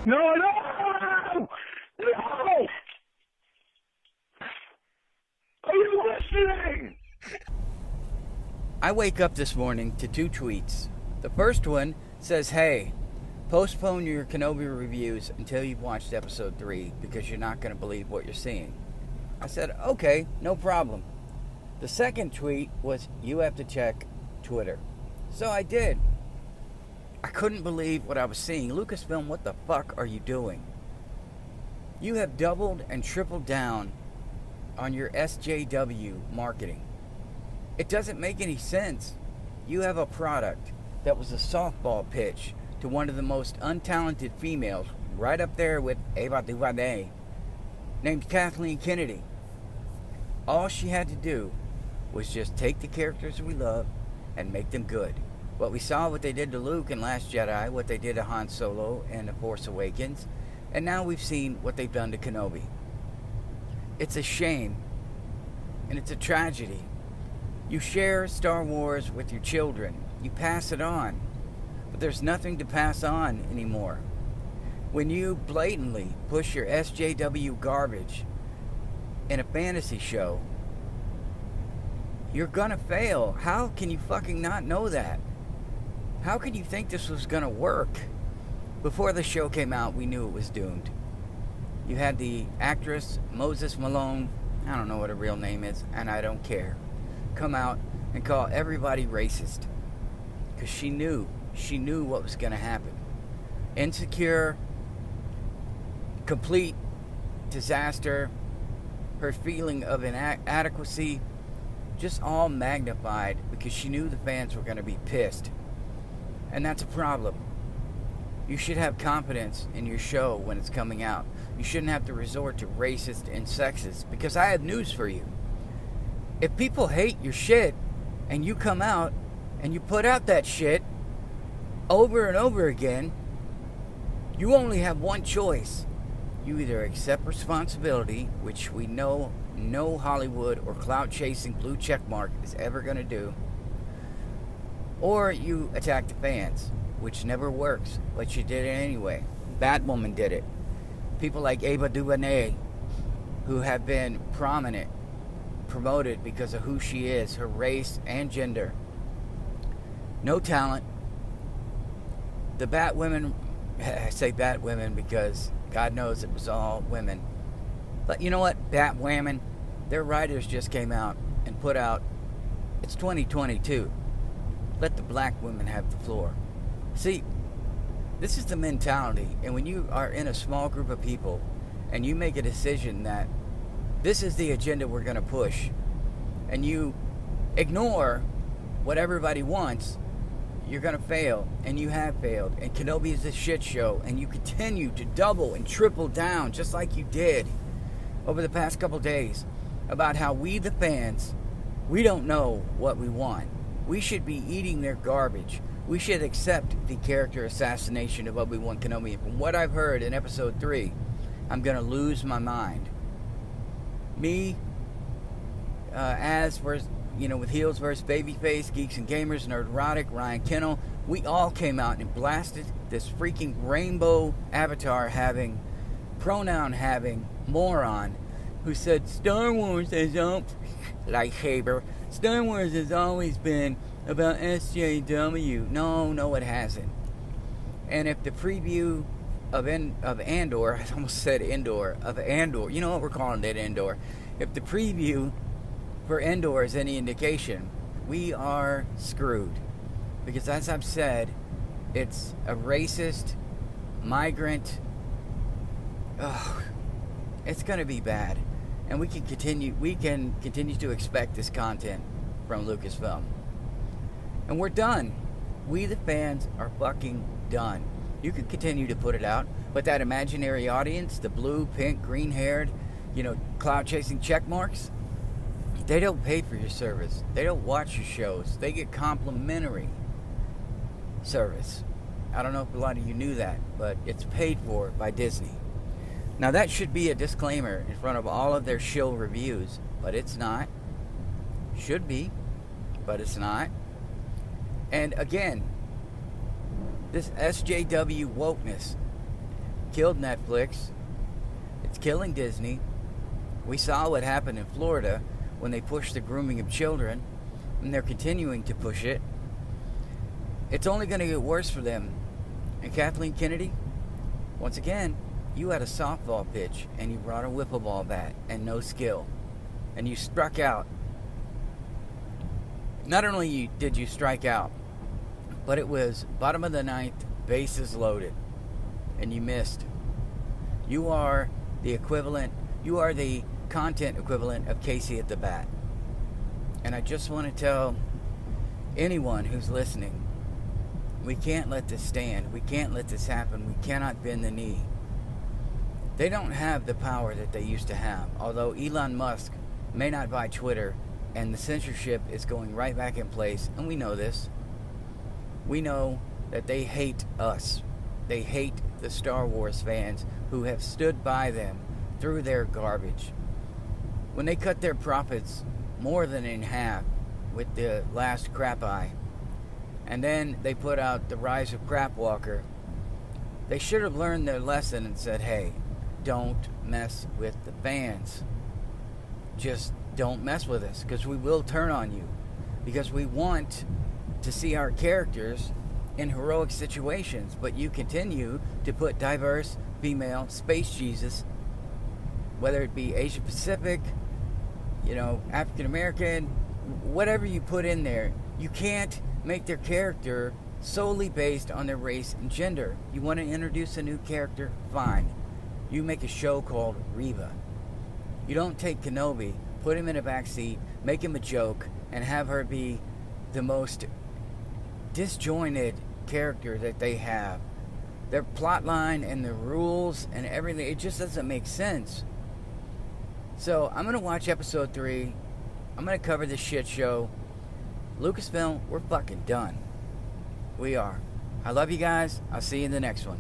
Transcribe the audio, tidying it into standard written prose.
No, no! No! Are you listening? I wake up this morning to 2 tweets. The first one says, hey, postpone your Kenobi reviews until you've watched episode 3 because you're not going to believe what you're seeing. I said, okay, no problem. The second tweet was, you have to check Twitter. So I did. I couldn't believe what I was seeing. Lucasfilm, what the fuck are you doing? You have doubled and tripled down on your SJW marketing. It doesn't make any sense. You have a product that was a softball pitch to one of the most untalented females, right up there with Ava DuVernay, named Kathleen Kennedy. All she had to do was just take the characters we love and make them good. What we saw, what they did to Luke in Last Jedi, what they did to Han Solo in The Force Awakens, and now we've seen what they've done to Kenobi. It's a shame, and it's a tragedy. You share Star Wars with your children. You pass it on. But there's nothing to pass on anymore. When you blatantly push your SJW garbage in a fantasy show, you're gonna fail. How can you fucking not know that? How could you think this was gonna work? Before the show came out, we knew it was doomed. You had the actress Moses Malone, I don't know what her real name is, and I don't care, come out and call everybody racist. Because she knew what was going to happen. Insecure, complete disaster, her feeling of inadequacy, just all magnified because she knew the fans were going to be pissed. And that's a problem. You should have confidence in your show when it's coming out. You shouldn't have to resort to racist and sexist, because I have news for you. If people hate your shit and you come out and you put out that shit over and over again, you only have one choice. You either accept responsibility, which we know no Hollywood or clout-chasing blue check mark is ever going to do, or you attack the fans, which never works, but you did it anyway. Batwoman did it. People like Ava DuVernay, who have been promoted because of who she is, her race and gender. No talent. The Batwomen, I say Batwomen because God knows it was all women. But you know what? Batwomen, their writers just came out and put out, it's 2022. Let the black women have the floor. See, this is the mentality. And when you are in a small group of people and you make a decision that this is the agenda we're going to push, and you ignore what everybody wants, you're going to fail. And you have failed. And Kenobi is a shit show. And you continue to double and triple down, just like you did over the past couple days, about how we, the fans, we don't know what we want. We should be eating their garbage. We should accept the character assassination of Obi-Wan Kenobi. And from what I've heard in episode 3, I'm going to lose my mind. Me, with Heels versus Babyface, Geeks and Gamers, Nerdrotic, Ryan Kennel, we all came out and blasted this freaking rainbow avatar having, pronoun having moron who said Star Wars has lightsaber. Star Wars has always been about SJW. No, it hasn't. And if the preview of Andor, I almost said Endor, of Andor, you know what, we're calling it Endor. If the preview for Endor is any indication, we are screwed. Because as I've said, it's a racist, migrant, it's going to be bad. And we can continue to expect this content from Lucasfilm. And we're done. We, the fans, are fucking done. You can continue to put it out, but that imaginary audience, the blue, pink, green-haired, cloud-chasing check marks, they don't pay for your service. They don't watch your shows. They get complimentary service. I don't know if a lot of you knew that, but it's paid for by Disney. Now, that should be a disclaimer in front of all of their shill reviews, but it's not. Should be, but it's not. And again, this SJW wokeness killed Netflix. It's killing Disney. We saw what happened in Florida when they pushed the grooming of children, and they're continuing to push it. It's only going to get worse for them. And Kathleen Kennedy, once again, you had a softball pitch and you brought a whippleball bat and no skill. And you struck out. Not only did you strike out, but it was bottom of the ninth, bases loaded, and you missed. You are the equivalent, you are the content equivalent of Casey at the bat. And I just want to tell anyone who's listening, we can't let this stand. We can't let this happen. We cannot bend the knee. They don't have the power that they used to have. Although Elon Musk may not buy Twitter, and the censorship is going right back in place, and we know this. We know that they hate us. They hate the Star Wars fans who have stood by them through their garbage. When they cut their profits more than in half with the last crap eye, and then they put out the Rise of Crapwalker, they should have learned their lesson and said, hey, don't mess with the fans. Just don't mess with us, because we will turn on you. Because we want to see our characters in heroic situations, but you continue to put diverse, female, space Jesus, whether it be Asia Pacific, African American, whatever you put in there, you can't make their character solely based on their race and gender. You want to introduce a new character? Fine. You make a show called Reva. You don't take Kenobi, put him in a backseat, make him a joke, and have her be the most disjointed character that they have. Their plot line and the rules and everything, it just doesn't make sense. So I'm going to watch episode 3. I'm going to cover this shit show. Lucasfilm, we're fucking done. We are. I love you guys. I'll see you in the next one.